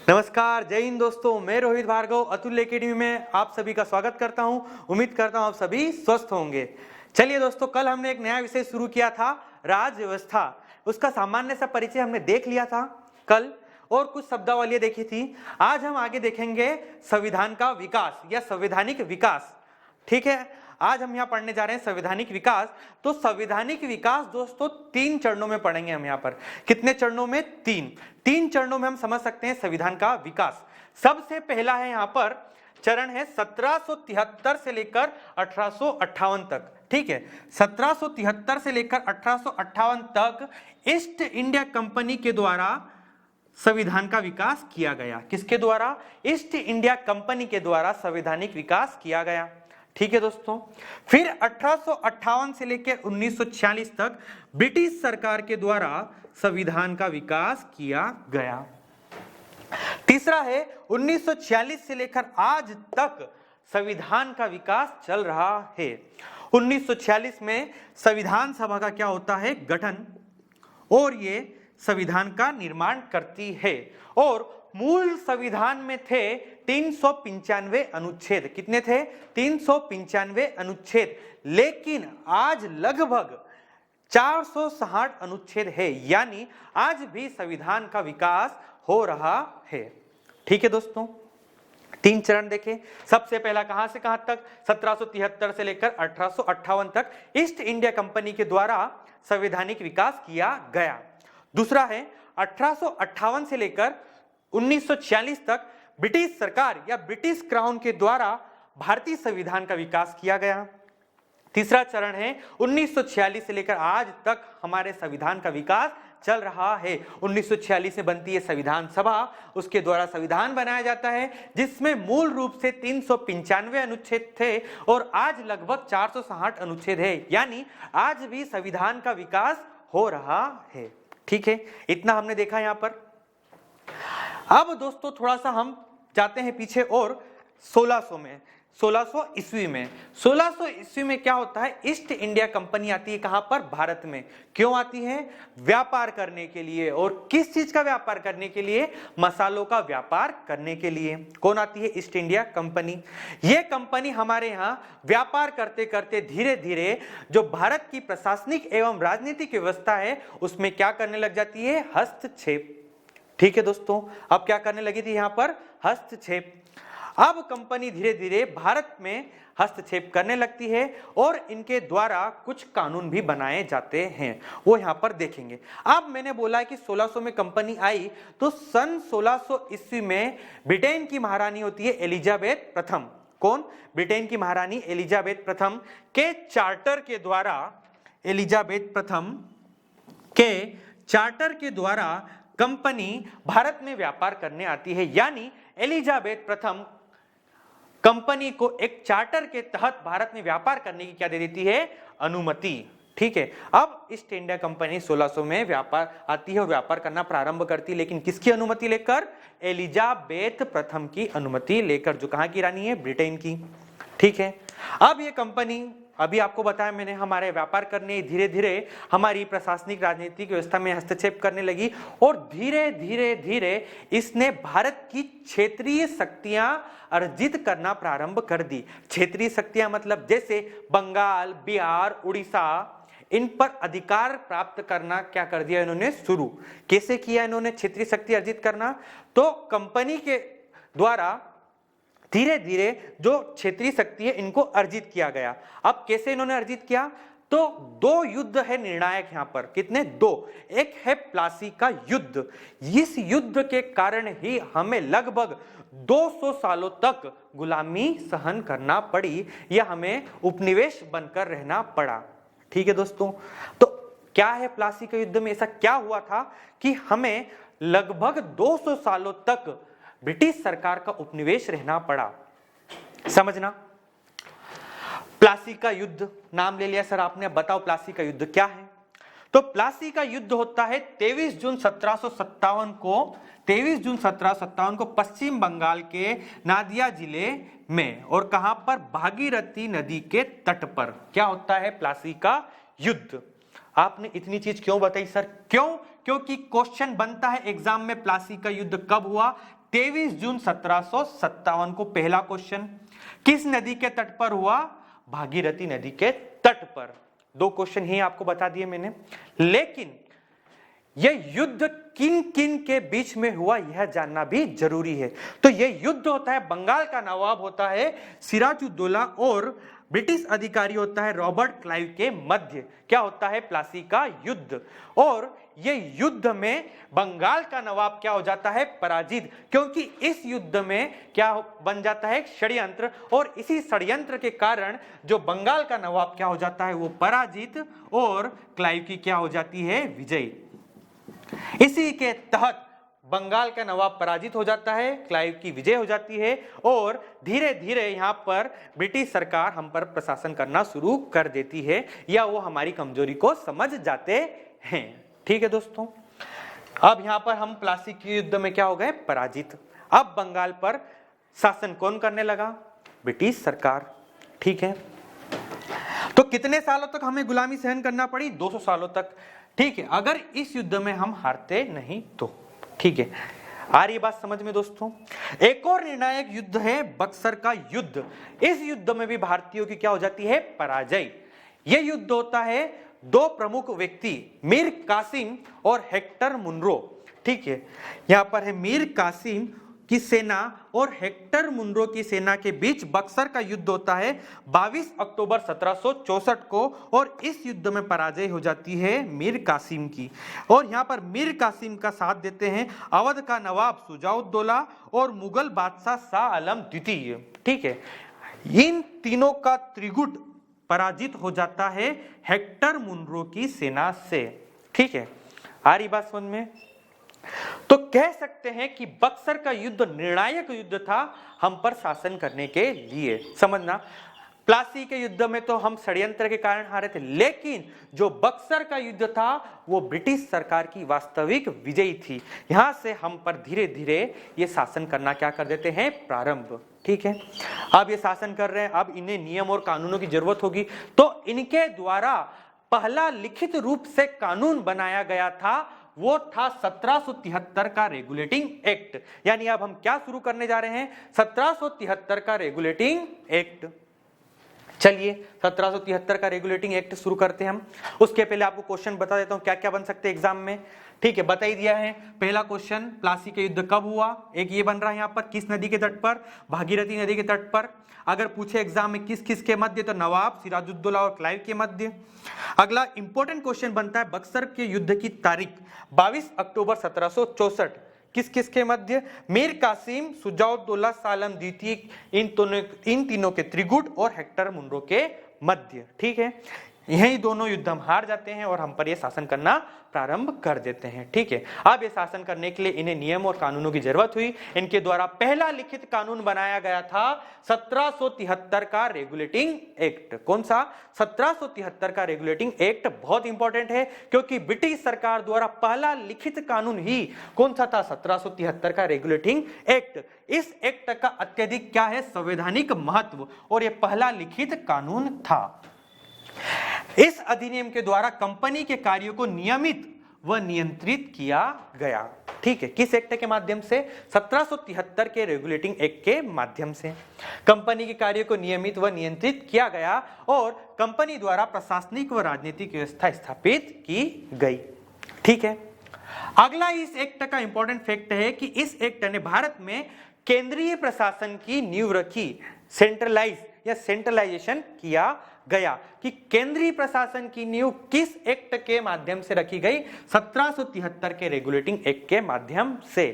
नमस्कार, जय हिंद दोस्तों। मैं रोहित भार्गव अतुल्य एकेडमी में आप सभी का स्वागत करता हूं। उम्मीद करता हूं आप सभी स्वस्थ होंगे। चलिए दोस्तों, कल हमने एक नया विषय शुरू किया था, राज्य व्यवस्था। उसका सामान्य सा परिचय हमने देख लिया था कल और कुछ शब्दावलियां देखी थी। आज हम आगे देखेंगे संविधान का विकास या संवैधानिक विकास। ठीक है, आज हम यहाँ पढ़ने जा रहे हैं संवैधानिक विकास। तो संवैधानिक विकास दोस्तों 3 चरणों में पढ़ेंगे हम यहाँ पर। कितने चरणों में? 3 चरणों में हम समझ सकते हैं संविधान का विकास। सबसे पहला है यहाँ पर चरण है 1773 से लेकर 1858 तक। ठीक है, 1773 से लेकर 1858 तक ईस्ट इंडिया कंपनी के द्वारा संविधान का विकास किया गया। किसके द्वारा? ईस्ट इंडिया कंपनी के द्वारा संवैधानिक विकास किया गया। ठीक है दोस्तों, फिर 1858 से लेकर 1946 तक ब्रिटिश सरकार के द्वारा संविधान का विकास किया गया। तीसरा है 1946 से लेकर आज तक संविधान का विकास चल रहा है। 1946 में संविधान सभा का क्या होता है? गठन, और ये संविधान का निर्माण करती है। और मूल संविधान में थे 395 अनुच्छेद। कितने थे? 395 अनुच्छेद। लेकिन आज लगभग 460 अनुच्छेद है, यानी आज भी संविधान का विकास हो रहा है। ठीक है दोस्तों, 3 चरण देखें। सबसे पहला कहां से कहां तक? 1773 से लेकर 1858 तक ईस्ट इंडिया कंपनी के द्वारा संवैधानिक विकास किया गया। दूसरा है 1858 से लेकर 1946 तक ब्रिटिश सरकार या ब्रिटिश क्राउन के द्वारा भारतीय संविधान का विकास किया गया। तीसरा चरण है 1946 से लेकर आज तक हमारे संविधान का विकास चल रहा है। 1946 में बनती है संविधान सभा, उसके द्वारा संविधान बनाया जाता है, जिसमें मूल रूप से 395 अनुच्छेद थे और आज लगभग 460 अनुच्छेद है, यानी आज भी संविधान का विकास हो रहा है। ठीक है, इतना हमने देखा यहां पर। अब दोस्तों थोड़ा सा हम जाते हैं पीछे और 1600 ईस्वी में 1600 ईस्वी में क्या होता है? ईस्ट इंडिया कंपनी आती है। कहां पर? भारत में। क्यों आती है? व्यापार करने के लिए। और किस चीज का व्यापार करने के लिए? मसालों का व्यापार करने के लिए। कौन आती है? East India company. यह कंपनी हमारे यहां व्यापार करते करते धीरे धीरे जो भारत की प्रशासनिक एवं राजनीतिक व्यवस्था है उसमें क्या करने लग जाती है? हस्तक्षेप। ठीक है दोस्तों, अब क्या करने लगी थी यहां पर? हस्तक्षेप। अब कंपनी धीरे धीरे भारत में हस्तक्षेप करने लगती है और इनके द्वारा कुछ कानून भी बनाए जाते हैं, वो यहां पर देखेंगे। अब मैंने बोला है कि 1600 में कंपनी आई, तो सन 1600 ईस्वी में ब्रिटेन की महारानी होती है एलिजाबेथ प्रथम। कौन? ब्रिटेन की महारानी एलिजाबेथ प्रथम के चार्टर के द्वारा, एलिजाबेथ प्रथम के चार्टर के द्वारा कंपनी भारत में व्यापार करने आती है। यानी एलिजाबेथ प्रथम कंपनी को एक चार्टर के तहत भारत में व्यापार करने की क्या दे देती है? अनुमति। ठीक है, अब ईस्ट इंडिया कंपनी 1600 में व्यापार आती है और व्यापार करना प्रारंभ करती है, लेकिन किसकी अनुमति लेकर? एलिजाबेथ प्रथम की अनुमति लेकर, जो कहां की रानी है? ब्रिटेन की। ठीक है, अब ये कंपनी, अभी आपको बताया मैंने, हमारे व्यापार करने धीरे धीरे हमारी प्रशासनिक राजनीतिक व्यवस्था में हस्तक्षेप करने लगी और धीरे धीरे धीरे इसने भारत की क्षेत्रीय शक्तियां अर्जित करना प्रारंभ कर दी। क्षेत्रीय शक्तियां मतलब जैसे बंगाल, बिहार, उड़ीसा, इन पर अधिकार प्राप्त करना क्या कर दिया इन्होंने? शुरू। कैसे किया इन्होंने क्षेत्रीय शक्ति अर्जित करना? तो कंपनी के द्वारा धीरे धीरे जो क्षेत्रीय शक्ति है इनको अर्जित किया गया। अब कैसे इन्होंने अर्जित किया? तो 2 युद्ध है निर्णायक यहां पर। कितने? 2। एक है प्लासी का युद्ध। इस युद्ध के कारण ही हमें लगभग 200 सालों तक गुलामी सहन करना पड़ी या हमें उपनिवेश बनकर रहना पड़ा। ठीक है दोस्तों, तो क्या है प्लासी के युद्ध में? ऐसा क्या हुआ था कि हमें लगभग 200 सालों तक ब्रिटिश सरकार का उपनिवेश रहना पड़ा? समझना। प्लासी का युद्ध नाम ले लिया सर आपने, बताओ प्लासी का युद्ध क्या है? तो प्लासी का युद्ध होता है 23 जून 1757 को 23 जून 1757 को पश्चिम बंगाल के नादिया जिले में, और कहां पर? भागीरथी नदी के तट पर। क्या होता है? प्लासी का युद्ध। आपने इतनी चीज क्यों बताई सर? क्यों? क्योंकि क्वेश्चन बनता है एग्जाम में, प्लासी का युद्ध कब हुआ? 23 जून 1757 को पहला क्वेश्चन। किस नदी के तट पर हुआ? भागीरथी नदी के तट पर। 2 क्वेश्चन ही आपको बता दिए मैंने। लेकिन यह युद्ध किन किन के बीच में हुआ यह जानना भी जरूरी है। तो यह युद्ध होता है, बंगाल का नवाब होता है सिराजुद्दौला और ब्रिटिश अधिकारी होता है रॉबर्ट क्लाइव के मध्य क्या होता है? प्लासी का युद्ध। और यह युद्ध में बंगाल का नवाब क्या हो जाता है? पराजित। क्योंकि इस युद्ध में क्या बन जाता है? षड्यंत्र। और इसी षड्यंत्र के कारण जो बंगाल का नवाब क्या हो जाता है? वो पराजित और क्लाइव की क्या हो जाती है? विजयी। इसी के तहत बंगाल का नवाब पराजित हो जाता है, क्लाइव की विजय हो जाती है और धीरे धीरे यहाँ पर ब्रिटिश सरकार हम पर प्रशासन करना शुरू कर देती है, या वो हमारी कमजोरी को समझ जाते हैं। ठीक है दोस्तों, अब यहाँ पर हम प्लासी के युद्ध में क्या हो गए? पराजित। अब बंगाल पर शासन कौन करने लगा? ब्रिटिश सरकार। ठीक है, तो कितने सालों तक हमें गुलामी सहन करना पड़ी? 200 सालों तक। ठीक है, अगर इस युद्ध में हम हारते नहीं तो। ठीक है, आ रही बात समझ में दोस्तों? एक और निर्णायक युद्ध है बक्सर का युद्ध। इस युद्ध में भी भारतीयों की क्या हो जाती है? पराजय। यह युद्ध होता है 2 प्रमुख व्यक्ति मीर कासिम और हेक्टर मुनरो। ठीक है, यहां पर है मीर कासिम की सेना और हेक्टर मुनरो की सेना के बीच बक्सर का युद्ध होता है 22 अक्टूबर 1764 को, और इस युद्ध में पराजय हो जाती है मीर कासिम की। और यहाँ पर मीर कासिम का साथ देते हैं अवध का नवाब शुजाउद्दौला और मुगल बादशाह शाह आलम द्वितीय। ठीक है, इन तीनों का त्रिगुट पराजित हो जाता है हेक्टर मुनरो की सेना से। ठीक है, आ रही बात समझ में? तो कह सकते हैं कि बक्सर का युद्ध निर्णायक युद्ध था हम पर शासन करने के लिए। समझना, प्लासी के युद्ध में तो हम षड्यंत्र के कारण हारे थे, लेकिन जो बक्सर का युद्ध था वो ब्रिटिश सरकार की वास्तविक विजयी थी। यहां से हम पर धीरे धीरे ये शासन करना क्या कर देते हैं? प्रारंभ। ठीक है, अब ये शासन कर रहे हैं, अब इन्हें नियम और कानूनों की जरूरत होगी, तो इनके द्वारा पहला लिखित रूप से कानून बनाया गया था, वो था 1773 का रेगुलेटिंग एक्ट। यानी अब हम क्या शुरू करने जा रहे हैं? 1773 का रेगुलेटिंग एक्ट। चलिए 1773 का रेगुलेटिंग एक्ट शुरू करते हैं हम। उसके पहले आपको क्वेश्चन बता देता हूं क्या क्या बन सकते हैं एग्जाम में। ठीक है, बता ही दिया है। पहला क्वेश्चन, प्लासी का युद्ध कब हुआ? एक ये बन रहा है यहाँ पर, किस नदी के तट पर? भागीरथी नदी के तट पर। अगर पूछे एग्जाम में किस किस के मध्य, तो नवाब सिराजुद्दौला और क्लाइव के मध्य। अगला इंपॉर्टेंट क्वेश्चन बनता है बक्सर के युद्ध की तारीख 22 अक्टूबर 1764, किस किस के मध्य? मीर कासिम, शुजाउद्दौला, शाह आलम द्वितीय, इन तीनों के त्रिगुट और हेक्टर मुनरो के मध्य। ठीक है, यही दोनों युद्ध हम हार जाते हैं और हम पर यह शासन करना प्रारंभ कर देते हैं। ठीक है, अब ये शासन करने के लिए इन्हें नियम और कानूनों की जरूरत हुई। इनके द्वारा पहला लिखित कानून बनाया गया था 1773 का रेगुलेटिंग एक्ट। कौन सा? 1773 का रेगुलेटिंग एक्ट बहुत इंपॉर्टेंट है, क्योंकि ब्रिटिश सरकार द्वारा पहला लिखित कानून ही कौन सा था? 1773 का रेगुलेटिंग एक्ट। इस एक्ट का अत्यधिक क्या है? संवैधानिक महत्व, और यह पहला लिखित कानून था। इस अधिनियम के द्वारा कंपनी के कार्यों को नियमित व नियंत्रित किया गया। ठीक है, किस एक्ट के माध्यम से? 1773 के रेगुलेटिंग एक्ट के माध्यम से कंपनी के कार्यों को नियमित व नियंत्रित किया गया और कंपनी द्वारा प्रशासनिक व राजनीतिक व्यवस्था स्थापित की गई। ठीक है, अगला इस एक्ट का इंपॉर्टेंट फैक्ट है कि इस एक्ट ने भारत में केंद्रीय प्रशासन की नींव रखी। सेंट्रलाइज या सेंट्रलाइजेशन किया गया कि केंद्रीय प्रशासन की नींव किस एक्ट के माध्यम से रखी गई? 1773 के रेगुलेटिंग एक्ट के माध्यम से।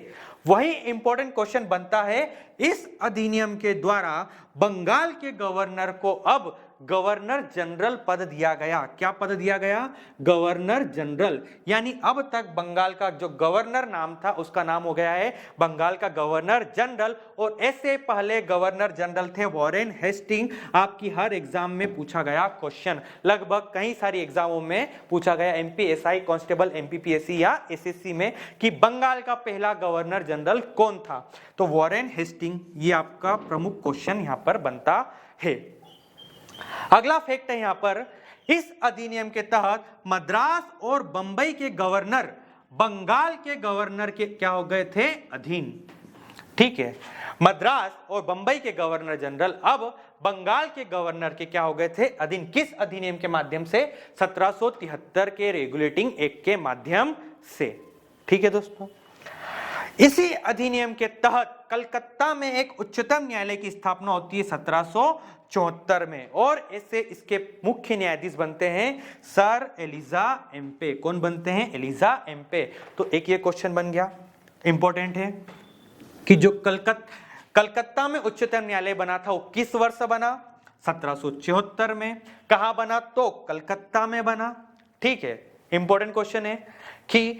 वही इंपॉर्टेंट क्वेश्चन बनता है, इस अधिनियम के द्वारा बंगाल के गवर्नर को अब गवर्नर जनरल पद दिया गया। क्या पद दिया गया? Governor general. यानी अब तक बंगाल का जो गवर्नर नाम था उसका नाम हो गया है बंगाल का गवर्नर जनरल। और ऐसे पहले गवर्नर जनरल थे वॉरेन हेस्टिंग। आपकी हर एग्जाम में पूछा गया क्वेश्चन, लगभग कई सारी एग्जामों में पूछा गया, एमपीएसआई, कांस्टेबल, एमपीपीएससी या एसएससी में, कि बंगाल का पहला गवर्नर जनरल कौन था? तो वॉरेन हेस्टिंग। ये आपका प्रमुख क्वेश्चन यहां पर बनता है। अगला फैक्ट है यहां पर, इस अधिनियम के तहत मद्रास और बंबई के गवर्नर बंगाल के गवर्नर के क्या हो गए थे? अधीन। ठीक है। मद्रास और बंबई के गवर्नर जनरल अब बंगाल के गवर्नर के क्या हो गए थे अधीन, किस अधिनियम के माध्यम से? 1773 के रेगुलेटिंग एक्ट के माध्यम से। ठीक है दोस्तों, इसी अधिनियम के तहत कलकत्ता में एक उच्चतम न्यायालय की स्थापना होती है 1774 में, और ऐसे इसके मुख्य न्यायाधीश बनते हैं सर एलिजा एम्पे। कौन बनते हैं? एलिजा एम्पे। तो एक ये क्वेश्चन बन गया, इंपॉर्टेंट है कि जो कलकत्ता में उच्चतम न्यायालय बना था वो किस वर्ष बना? 1774 में। कहां बना? तो कलकत्ता में बना। ठीक है, इंपॉर्टेंट क्वेश्चन है कि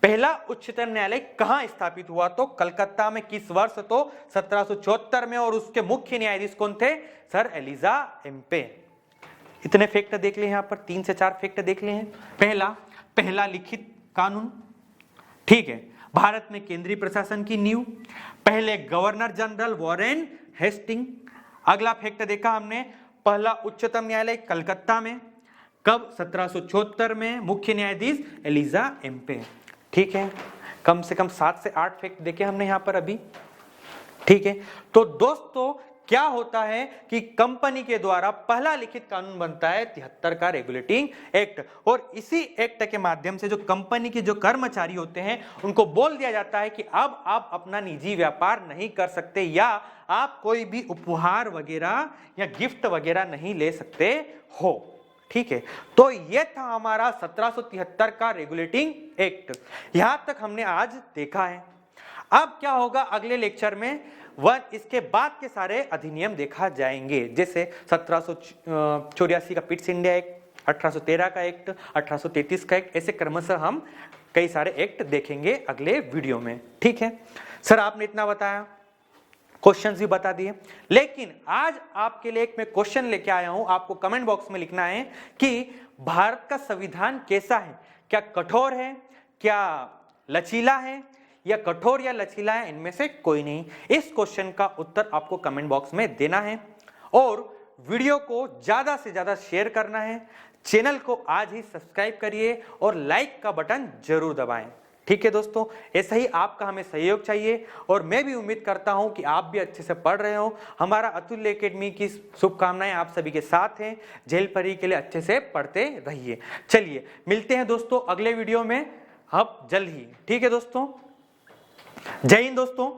पहला उच्चतम न्यायालय कहां स्थापित हुआ? तो कलकत्ता में। किस वर्ष? तो 1774 में। और उसके मुख्य न्यायाधीश कौन थे? Sir Elijah Impey. इतने फैक्ट देख लिए यहां पर, 3 से 4 फैक्ट देख लिए हैं। पहला लिखित कानून। ठीक है, भारत में केंद्रीय प्रशासन की नींव। पहले गवर्नर जनरल वॉरेन हेस्टिंग। अगला फैक्ट देखा हमने, पहला उच्चतम न्यायालय कलकत्ता में। कब? 1774 में। मुख्य न्यायाधीश एलिजा एम्पे। ठीक है, कम से कम 7 से 8 फैक्ट देखे हमने यहां पर अभी। ठीक है, तो दोस्तों क्या होता है कि कंपनी के द्वारा पहला लिखित कानून बनता है 73 का रेगुलेटिंग एक्ट, और इसी एक्ट के माध्यम से जो कंपनी के जो कर्मचारी होते हैं उनको बोल दिया जाता है कि अब आप अपना निजी व्यापार नहीं कर सकते, या आप कोई भी उपहार वगैरह या गिफ्ट वगैरह नहीं ले सकते हो। ठीक है, तो यह था हमारा 1773 का रेगुलेटिंग एक्ट। यहां तक हमने आज देखा है। अब क्या होगा अगले लेक्चर में, इसके बाद के सारे अधिनियम देखा जाएंगे, जैसे 1784 का पिट्स इंडिया एक्ट, 1813 का एक्ट, 1833 का एक्ट, ऐसे क्रमशः हम कई सारे एक्ट देखेंगे अगले वीडियो में। ठीक है सर, आपने इतना बताया, क्वेश्चंस भी बता दिए, लेकिन आज आपके लिए एक मैं क्वेश्चन लेके आया हूं। आपको कमेंट बॉक्स में लिखना है कि भारत का संविधान कैसा है? क्या कठोर है, क्या लचीला है, या कठोर या लचीला है? इनमें से कोई नहीं। इस क्वेश्चन का उत्तर आपको कमेंट बॉक्स में देना है, और वीडियो को ज्यादा से ज्यादा शेयर करना है। चैनल को आज ही सब्सक्राइब करिए और लाइक का बटन जरूर दबाएं। ठीक है दोस्तों, ऐसा ही आपका हमें सहयोग चाहिए, और मैं भी उम्मीद करता हूं कि आप भी अच्छे से पढ़ रहे हो। हमारा अतुल्य एकेडमी की शुभकामनाएं आप सभी के साथ हैं। जेल परी के लिए अच्छे से पढ़ते रहिए। चलिए मिलते हैं दोस्तों अगले वीडियो में, अब जल्द ही। ठीक है दोस्तों, जय हिंद दोस्तों।